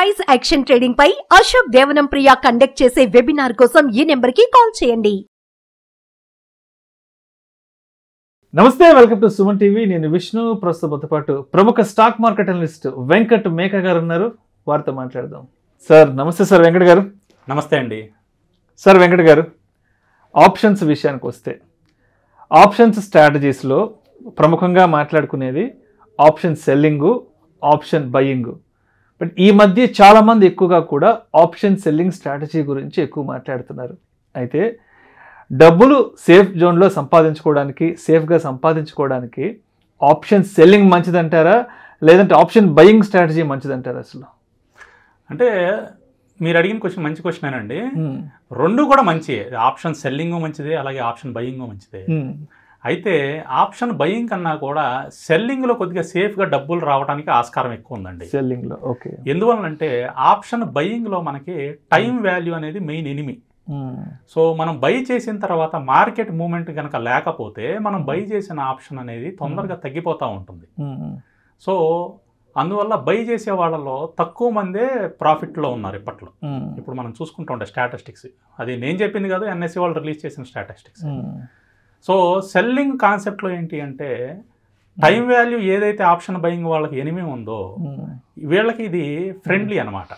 Price action trading పై అశోక్ దేవనం ప్రియ conduct చేసే webinar కోసం ఈ నెంబర్ కి కాల్ చేయండి. నమస్తే, వెల్కమ్ టు సుమన్ టీవీ. నేను విష్ణు. ప్రస్తుతంతో పాటు ప్రముఖ స్టాక్ మార్కెట్ అనలిస్ట్ వెంకట్ మేక గారు ఉన్నారు. వారితో మాట్లాడదాం. సార్ నమస్తే. సార్ వెంకట్ గారు. నమస్తే అండి. సార్ వెంకట్ గారు, ఆప్షన్స్ విషయానికి వస్తే, ఆప్షన్స్ స్ట్రాటజీస్లో ప్రముఖంగా మాట్లాడుకునేది ఆప్షన్ సెల్లింగు, ఆప్షన్ బయింగు. బట్ ఈ మధ్య చాలామంది ఎక్కువగా కూడా ఆప్షన్ సెల్లింగ్ స్ట్రాటజీ గురించి ఎక్కువ మాట్లాడుతున్నారు. అయితే డబ్బులు సేఫ్ జోన్లో సంపాదించుకోవడానికి, సేఫ్గా సంపాదించుకోవడానికి ఆప్షన్ సెల్లింగ్ మంచిదంటారా, లేదంటే ఆప్షన్ బయింగ్ స్ట్రాటజీ మంచిదంటారా? అసలు అంటే మీరు అడిగిన క్వశ్చన్ మంచి క్వశ్చన్ అండి. రెండు కూడా మంచి, ఆప్షన్ సెల్లింగ్ మంచిదే, అలాగే ఆప్షన్ బయింగ్ మంచిదే. అయితే ఆప్షన్ బయింగ్ కన్నా కూడా సెల్లింగ్లో కొద్దిగా సేఫ్గా డబ్బులు రావడానికి ఆస్కారం ఎక్కువ ఉందండి సెల్లింగ్లో. ఓకే. ఎందువల్లంటే ఆప్షన్ బయింగ్లో మనకి టైం వాల్యూ అనేది మెయిన్ ఎనిమి. సో మనం బై చేసిన తర్వాత మార్కెట్ మూమెంట్ కనుక లేకపోతే మనం బై చేసిన ఆప్షన్ అనేది తొందరగా తగ్గిపోతూ ఉంటుంది. సో అందువల్ల బై చేసే వాళ్ళలో తక్కువ మందే ప్రాఫిట్లో ఉన్నారు ఇప్పట్లో. ఇప్పుడు మనం చూసుకుంటూ ఉంటే స్టాటిస్టిక్స్, అది నేను చెప్పింది కాదు, ఎన్ఎస్సి వాళ్ళు రిలీజ్ చేసిన స్టాటిస్టిక్స్. సో సెల్లింగ్ కాన్సెప్ట్లో ఏంటి అంటే టైం వాల్యూ ఏదైతే ఆప్షన్ బయింగ్ వాళ్ళకి ఎనిమి ఉందో వీళ్ళకి ఇది ఫ్రెండ్లీ అనమాట.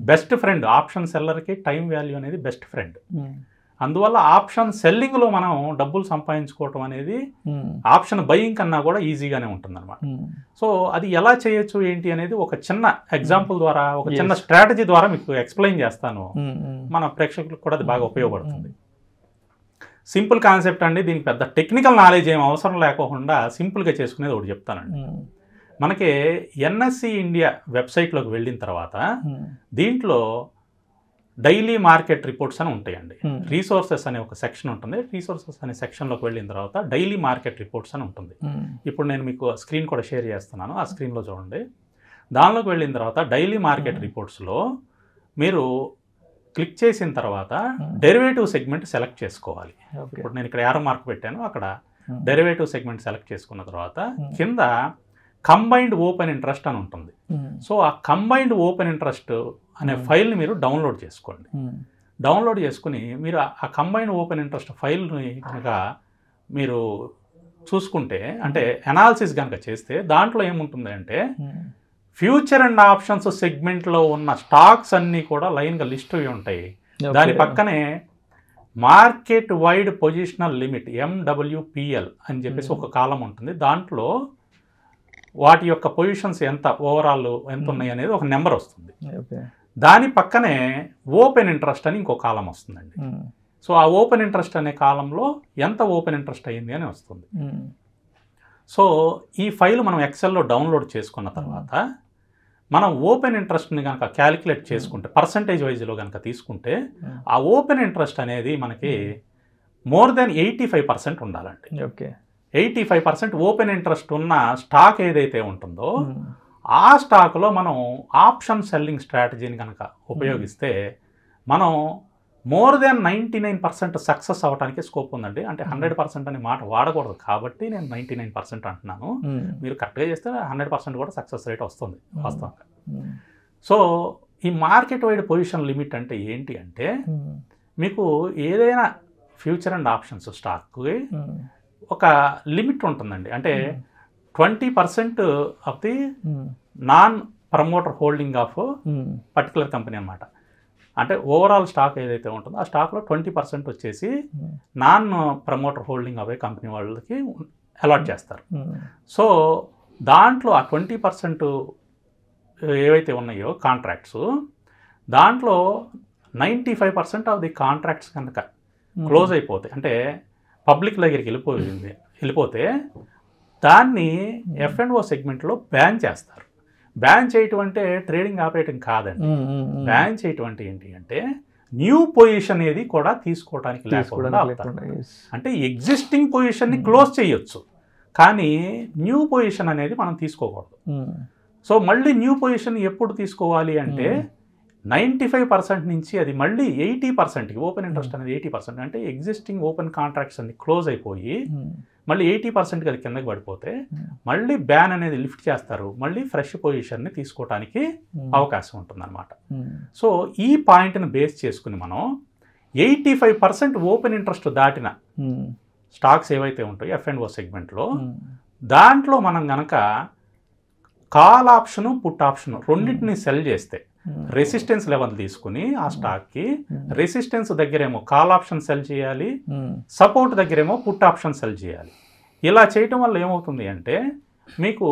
బెస్ట్ ఫ్రెండ్ ఆప్షన్ సెల్లర్కి టైం వాల్యూ అనేది బెస్ట్ ఫ్రెండ్. అందువల్ల ఆప్షన్ సెల్లింగ్లో మనం డబ్బులు సంపాదించుకోవటం అనేది ఆప్షన్ బయింగ్ కన్నా కూడా ఈజీగానే ఉంటుంది అనమాట. సో అది ఎలా చేయొచ్చు ఏంటి అనేది ఒక చిన్న ఎగ్జాంపుల్ ద్వారా, ఒక చిన్న స్ట్రాటజీ ద్వారా మీకు ఎక్స్ప్లెయిన్ చేస్తాను. మన ప్రేక్షకులకు కూడా అది బాగా ఉపయోగపడుతుంది. సింపుల్ కాన్సెప్ట్ అండి, దీనికి పెద్ద టెక్నికల్ నాలెడ్జ్ ఏం అవసరం లేకుండా సింపుల్గా చేసుకునేది ఒకటి చెప్తానండి. మనకి ఎన్ఎస్సి ఇండియా వెబ్సైట్లోకి వెళ్ళిన తర్వాత దీంట్లో డైలీ మార్కెట్ రిపోర్ట్స్ అని ఉంటాయండి. రీసోర్సెస్ అనే ఒక సెక్షన్ ఉంటుంది. రీసోర్సెస్ అనే సెక్షన్లోకి వెళ్ళిన తర్వాత డైలీ మార్కెట్ రిపోర్ట్స్ అని ఉంటుంది. ఇప్పుడు నేను మీకు స్క్రీన్ కూడా షేర్ చేస్తున్నాను, ఆ స్క్రీన్లో చూడండి. దానిలోకి వెళ్ళిన తర్వాత డైలీ మార్కెట్ రిపోర్ట్స్లో మీరు క్లిక్ చేసిన తర్వాత డెరివేటివ్ సెగ్మెంట్ సెలెక్ట్ చేసుకోవాలి. ఇప్పుడు నేను ఇక్కడ యారో మార్క్ పెట్టాను, అక్కడ డెరివేటివ్ సెగ్మెంట్ సెలెక్ట్ చేసుకున్న తర్వాత కింద కంబైన్డ్ ఓపెన్ ఇంట్రెస్ట్ అని ఉంటుంది. సో ఆ కంబైన్డ్ ఓపెన్ ఇంట్రెస్ట్ అనే ఫైల్ని మీరు డౌన్లోడ్ చేసుకోండి. డౌన్లోడ్ చేసుకుని మీరు ఆ కంబైన్డ్ ఓపెన్ ఇంట్రెస్ట్ ఫైల్ని కనుక మీరు చూసుకుంటే, అంటే అనాలిసిస్ కనుక చేస్తే దాంట్లో ఏముంటుంది అంటే ఫ్యూచర్ అండ్ ఆప్షన్స్ సెగ్మెంట్లో ఉన్న స్టాక్స్ అన్నీ కూడా లైన్గా లిస్ట్ అవి ఉంటాయి. దాని పక్కనే market wide positional limit MWPL అని చెప్పేసి ఒక కాలం ఉంటుంది. దాంట్లో వాటి యొక్క పొజిషన్స్ ఎంత ఓవరాల్ ఎంత ఉన్నాయి అనేది ఒక నెంబర్ వస్తుంది. దాని పక్కనే ఓపెన్ ఇంట్రెస్ట్ అని ఇంకో కాలం వస్తుందండి. సో ఆ ఓపెన్ ఇంట్రెస్ట్ అనే కాలంలో ఎంత ఓపెన్ ఇంట్రెస్ట్ అయ్యింది అని వస్తుంది. సో ఈ ఫైల్ మనం ఎక్సెల్లో డౌన్లోడ్ చేసుకున్న తర్వాత మనం ఓపెన్ ఇంట్రెస్ట్ని కనుక క్యాలిక్యులేట్ చేసుకుంటే, పర్సంటేజ్ వైజ్లో కనుక తీసుకుంటే, ఆ ఓపెన్ ఇంట్రెస్ట్ అనేది మనకి మోర్ దెన్ 85% ఉండాలండి. ఓకే. 85% ఓపెన్ ఇంట్రెస్ట్ ఉన్న స్టాక్ ఏదైతే ఉంటుందో ఆ స్టాక్లో మనం ఆప్షన్ సెల్లింగ్ స్ట్రాటజీని కనుక ఉపయోగిస్తే మనం మోర్ దెన్ 99% సక్సెస్ అవ్వడానికి స్కోప్ ఉందండి. అంటే 100% అనే మాట వాడకూడదు కాబట్టి నేను 99% అంటున్నాను. మీరు కరెక్ట్గా చేస్తే 100% కూడా సక్సెస్ రేట్ వస్తుంది వాస్తవంగా. సో ఈ మార్కెట్ వైడ్ పొజిషన్ లిమిట్ అంటే ఏంటి అంటే, మీకు ఏదైనా ఫ్యూచర్ అండ్ ఆప్షన్స్ స్టాక్కి ఒక లిమిట్ ఉంటుందండి. అంటే 20% of the non promoter holding of particular company అనమాట. అంటే ఓవరాల్ స్టాక్ ఏదైతే ఉంటుందో ఆ స్టాక్లో 20% వచ్చేసి నాన్ ప్రమోటర్ హోల్డింగ్ అవే కంపెనీ వాళ్ళకి అలాట్ చేస్తారు. సో దాంట్లో ఆ 20% ఏవైతే ఉన్నాయో కాంట్రాక్ట్స్, దాంట్లో 95% ఆఫ్ ది కాంట్రాక్ట్స్ కనుక క్లోజ్ అయిపోతాయి, అంటే పబ్లిక్ దగ్గరికి వెళ్ళిపోతే దాన్ని F&O సెగ్మెంట్లో బ్యాన్ చేస్తారు. బ్యాన్ చేయటం అంటే ట్రేడింగ్ ఆపరేటింగ్ కాదండి. బ్యాన్ చేయటం అంటే ఏంటి అంటే న్యూ పొజిషన్ ఏది కూడా తీసుకోవడానికి లేకుండా, అంటే ఎగ్జిస్టింగ్ పొజిషన్ని క్లోజ్ చేయొచ్చు కానీ న్యూ పొజిషన్ అనేది మనం తీసుకోకూడదు. సో మళ్ళీ న్యూ పొజిషన్ ఎప్పుడు తీసుకోవాలి అంటే 95% నుంచి అది మళ్ళీ 80%కి ఓపెన్ ఇంట్రెస్ట్ అనేది 80% అంటే ఎగ్జిస్టింగ్ ఓపెన్ కాంట్రాక్ట్స్ అన్ని క్లోజ్ అయిపోయి మళ్ళీ 80%కి అది కిందకి పడిపోతే మళ్ళీ బ్యాన్ అనేది లిఫ్ట్ చేస్తారు, మళ్ళీ ఫ్రెష్ పొజిషన్ని తీసుకోవడానికి అవకాశం ఉంటుందన్నమాట. సో ఈ పాయింట్ని బేస్ చేసుకుని మనం 85% ఓపెన్ ఇంట్రెస్ట్ దాటిన స్టాక్స్ ఏవైతే ఉంటాయో F&O సెగ్మెంట్లో దాంట్లో మనం గనక కాల్ ఆప్షను పుట్ ఆప్షను రెండింటిని సెల్ చేస్తే రెసిస్టెన్స్ లెవెల్ తీసుకుని ఆ స్టాక్కి రెసిస్టెన్స్ దగ్గరేమో కాల్ ఆప్షన్ సెల్ చేయాలి, సపోర్ట్ దగ్గరేమో పుట్ ఆప్షన్ సెల్ చేయాలి. ఇలా చేయటం వల్ల ఏమవుతుంది అంటే మీకు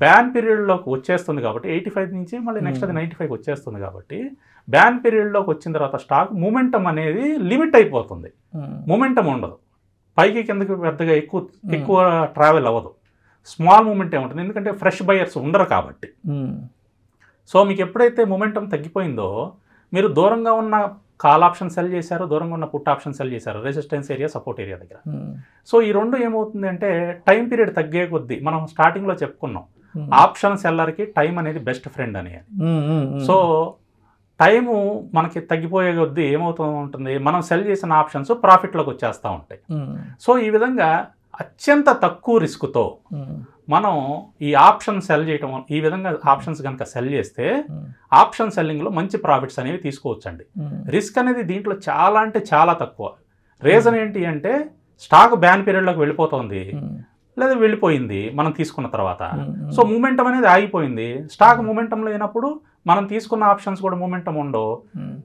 బ్యాన్ పీరియడ్లోకి వచ్చేస్తుంది కాబట్టి 85 నుంచి మళ్ళీ నెక్స్ట్ అది 95 వచ్చేస్తుంది కాబట్టి బ్యాన్ పీరియడ్లోకి వచ్చిన తర్వాత స్టాక్ మూమెంటం అనేది లిమిట్ అయిపోతుంది, మూమెంటం ఉండదు, పైకి కిందకి పెద్దగా ఎక్కువ ట్రావెల్ అవ్వదు, స్మాల్ మూమెంటే ఉంటుంది, ఎందుకంటే ఫ్రెష్ బయర్స్ ఉండరు కాబట్టి. సో మీకు ఎప్పుడైతే మొమెంటం తగ్గిపోయిందో మీరు దూరంగా ఉన్న కాల్ ఆప్షన్ సెల్ చేశారు, దూరంగా ఉన్న పుట్ ఆప్షన్ సెల్ చేశారు రెసిస్టెన్స్ ఏరియా సపోర్ట్ ఏరియా దగ్గర. సో ఈ రెండు ఏమవుతుంది అంటే టైం పీరియడ్ తగ్గే కొద్దీ మనం స్టార్టింగ్లో చెప్పుకున్నాం ఆప్షన్ సెల్లర్కి టైం అనేది బెస్ట్ ఫ్రెండ్ అని. సో టైము మనకి తగ్గిపోయే కొద్దీ ఏమవుతూ ఉంటుంది, మనం సెల్ చేసిన ఆప్షన్స్ ప్రాఫిట్లోకి వచ్చేస్తూ ఉంటాయి. సో ఈ విధంగా అత్యంత తక్కువ రిస్క్తో మనం ఈ ఆప్షన్ సెల్ చేయటం, ఈ విధంగా ఆప్షన్స్ కనుక సెల్ చేస్తే ఆప్షన్ సెల్లింగ్లో మంచి ప్రాఫిట్స్ అనేవి తీసుకోవచ్చండి. రిస్క్ అనేది దీంట్లో చాలా అంటే చాలా తక్కువ. రీజన్ ఏంటి అంటే స్టాక్ బ్యాన్ పీరియడ్లోకి వెళ్ళిపోతుంది లేదా వెళ్ళిపోయింది మనం తీసుకున్న తర్వాత, సో మూమెంటం అనేది ఆగిపోయింది. స్టాక్ మూమెంటం లేనప్పుడు మనం తీసుకున్న ఆప్షన్స్ కూడా మూమెంటం ఉండవు,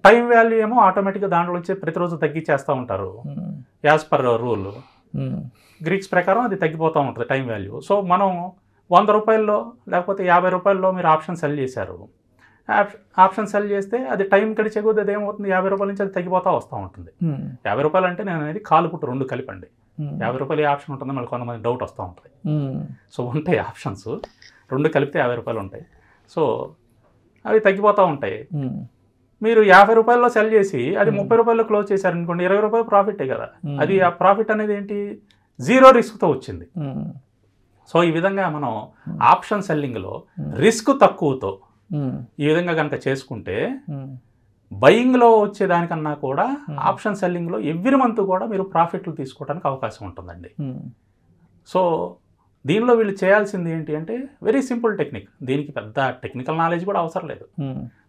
టైం వాల్యూ ఏమో ఆటోమేటిక్గా దాంట్లో వచ్చి ప్రతిరోజు తగ్గించేస్తూ ఉంటారు యాజ్ పర్ రూల్. గ్రీక్స్ ప్రకారం అది తగ్గిపోతూ ఉంటుంది టైం వాల్యూ. సో మనం 100 రూపాయల్లో లేకపోతే 50 రూపాయల్లో మీరు ఆప్షన్ సెల్ చేశారు, ఆప్షన్ సెల్ చేస్తే అది టైం గడిచే కొద్ది అది ఏమవుతుంది 50 రూపాయల నుంచి అది తగ్గిపోతూ వస్తూ ఉంటుంది. 50 రూపాయలు అంటే నేను అనేది కాలు పుట్టు రెండు కలిపండి, 50 రూపాయలు ఆప్షన్ ఉంటుంది, మళ్ళీ కొంతమంది డౌట్ వస్తూ ఉంటుంది. సో ఉంటాయి ఆప్షన్స్ రెండు కలిపితే 50 రూపాయలు ఉంటాయి. సో అవి తగ్గిపోతూ ఉంటాయి. మీరు 50 రూపాయల్లో సెల్ చేసి అది 30 రూపాయల్లో క్లోజ్ చేశారనుకోండి, 20 రూపాయలు ప్రాఫిటే కదా. అది ఆ ప్రాఫిట్ అనేది ఏంటి, జీరో రిస్క్తో వచ్చింది. సో ఈ విధంగా మనం ఆప్షన్ సెల్లింగ్లో రిస్క్ తక్కువతో ఈ విధంగా కనుక చేసుకుంటే బయింగ్లో వచ్చేదానికన్నా కూడా ఆప్షన్ సెల్లింగ్లో ఎవ్రీ మంత్ కూడా మీరు ప్రాఫిట్లు తీసుకోవడానికి అవకాశం ఉంటుందండి. సో దీనిలో వీళ్ళు చేయాల్సింది ఏంటి అంటే వెరీ సింపుల్ టెక్నిక్, దీనికి పెద్ద టెక్నికల్ నాలెడ్జ్ కూడా అవసరం లేదు.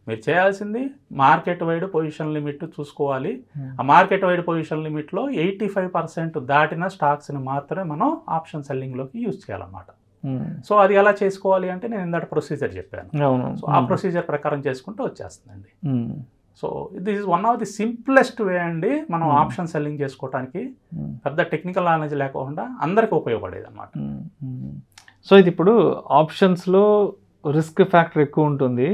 మీరు చేయాల్సింది మార్కెట్ వైడ్ పొజిషన్ లిమిట్ చూసుకోవాలి. ఆ మార్కెట్ వైడ్ పొజిషన్ లిమిట్లో 85% దాటిన స్టాక్స్ని మాత్రమే మనం ఆప్షన్ సెల్లింగ్లోకి యూజ్ చేయాలన్నమాట. సో అది ఎలా చేసుకోవాలి అంటే నేను ఇందాక ప్రొసీజర్ చెప్పాను. సో ఆ ప్రొసీజర్ ప్రకారం చేసుకుంటూ వచ్చేస్తుందండి. So this is one of the simplest వే అండి మనం ఆప్షన్ సెల్లింగ్ చేసుకోవడానికి. పెద్ద టెక్నికల్ నాలెడ్జ్ లేకుండా అందరికీ ఉపయోగపడేది అన్నమాట. సో ఇది ఇప్పుడు ఆప్షన్స్లో రిస్క్ ఫ్యాక్టర్ ఎక్కువ ఉంటుంది.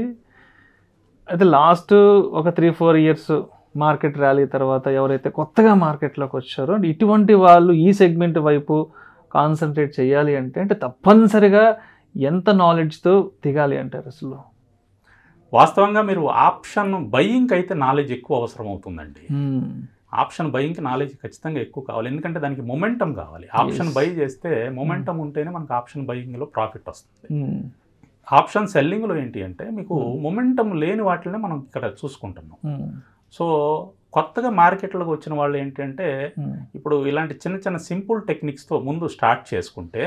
అయితే లాస్ట్ ఒక 3-4 ఇయర్స్ మార్కెట్ ర్యాలీ తర్వాత ఎవరైతే కొత్తగా మార్కెట్లోకి వచ్చారో ఇటువంటి వాళ్ళు ఈ సెగ్మెంట్ వైపు కాన్సన్ట్రేట్ చేయాలి అంటే తప్పనిసరిగా ఎంత నాలెడ్జ్తో దిగాలి అంటారు అసలు? వాస్తవంగా మీరు ఆప్షన్ బయింగ్కి అయితే నాలెడ్జ్ ఎక్కువ అవసరం అవుతుందండి. ఆప్షన్ బయింగ్కి నాలెడ్జ్ ఖచ్చితంగా ఎక్కువ కావాలి, ఎందుకంటే దానికి మొమెంటం కావాలి. ఆప్షన్ బై చేస్తే మొమెంటం ఉంటేనే మనకు ఆప్షన్ బయింగ్లో ప్రాఫిట్ వస్తుంది. ఆప్షన్ సెల్లింగ్లో ఏంటి అంటే మీకు మొమెంటం లేని వాటినే మనం ఇక్కడ చూసుకుంటున్నాం. సో కొత్తగా మార్కెట్లోకి వచ్చిన వాళ్ళు ఏంటంటే ఇప్పుడు ఇలాంటి చిన్న చిన్న సింపుల్ టెక్నిక్స్తో ముందు స్టార్ట్ చేసుకుంటే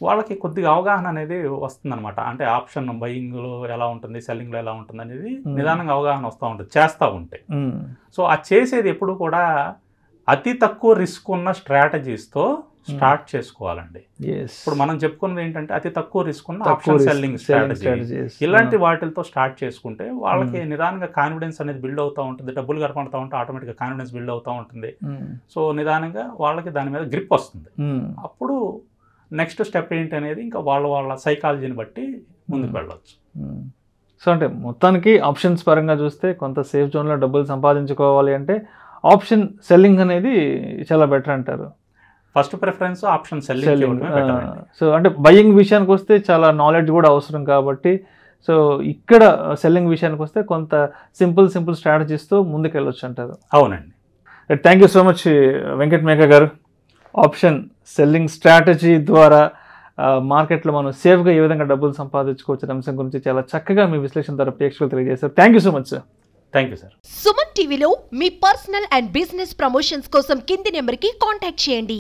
వాళ్ళకి కొద్దిగా అవగాహన అనేది వస్తుందన్నమాట. అంటే ఆప్షన్ బయింగ్లో ఎలా ఉంటుంది, సెల్లింగ్లో ఎలా ఉంటుంది అనేది నిదానంగా అవగాహన వస్తూ ఉంటుంది చేస్తూ ఉంటే. సో ఆ చేసేది ఎప్పుడు కూడా అతి తక్కువ రిస్క్ ఉన్న స్ట్రాటజీస్తో స్టార్ట్ చేసుకోవాలండి. ఇప్పుడు మనం చెప్పుకున్నది ఏంటంటే అతి తక్కువ రిస్క్ ఉన్న ఆప్షన్ సెల్లింగ్ స్ట్రాటజీ, ఇలాంటి వాటితో స్టార్ట్ చేసుకుంటే వాళ్ళకి నిదానంగా కాన్ఫిడెన్స్ అనేది బిల్డ్ అవుతూ ఉంటుంది, డబ్బులు కనపడుతూ ఉంటే ఆటోమేటిక్గా కాన్ఫిడెన్స్ బిల్డ్ అవుతూ ఉంటుంది. సో నిదానంగా వాళ్ళకి దాని మీద గ్రిప్ వస్తుంది. అప్పుడు నెక్స్ట్ స్టెప్ ఏంటి అనేది ఇంకా వాళ్ళ సైకాలజీని బట్టి ముందుకు వెళ్ళవచ్చు. సో అంటే మొత్తానికి ఆప్షన్స్ పరంగా చూస్తే కొంత సేఫ్ జోన్లో డబ్బులు సంపాదించుకోవాలి అంటే ఆప్షన్ సెల్లింగ్ అనేది చాలా బెటర్ అంటారు. First preference option selling. So అంటే బయింగ్ విషయానికి వస్తే చాలా నాలెడ్జ్ కూడా అవసరం కాబట్టి సో ఇక్కడ సెల్లింగ్ విషయానికి వస్తే కొంత సింపుల్ స్ట్రాటజీస్తో ముందుకెళ్ళొచ్చు అంటారు. అవునండి. Thank you so much Venkat Megha గారు. ఆప్షన్ సెల్లింగ్ స్ట్రాటజీ ద్వారా మార్కెట్లో మనం సేఫ్గా ఏ విధంగా డబ్బులు సంపాదించుకోవచ్చు అంశం గురించి చాలా చక్కగా మీ విశ్లేషణ ద్వారా ప్రేక్షకులు తెలియజేశారు. Thank you so much sir. Thank you sir. Suman టీవీలో మీ పర్సనల్ అండ్ బిజినెస్ ప్రమోషన్స్ కోసం కింది నెంబర్కి కాంటాక్ట్ చేయండి.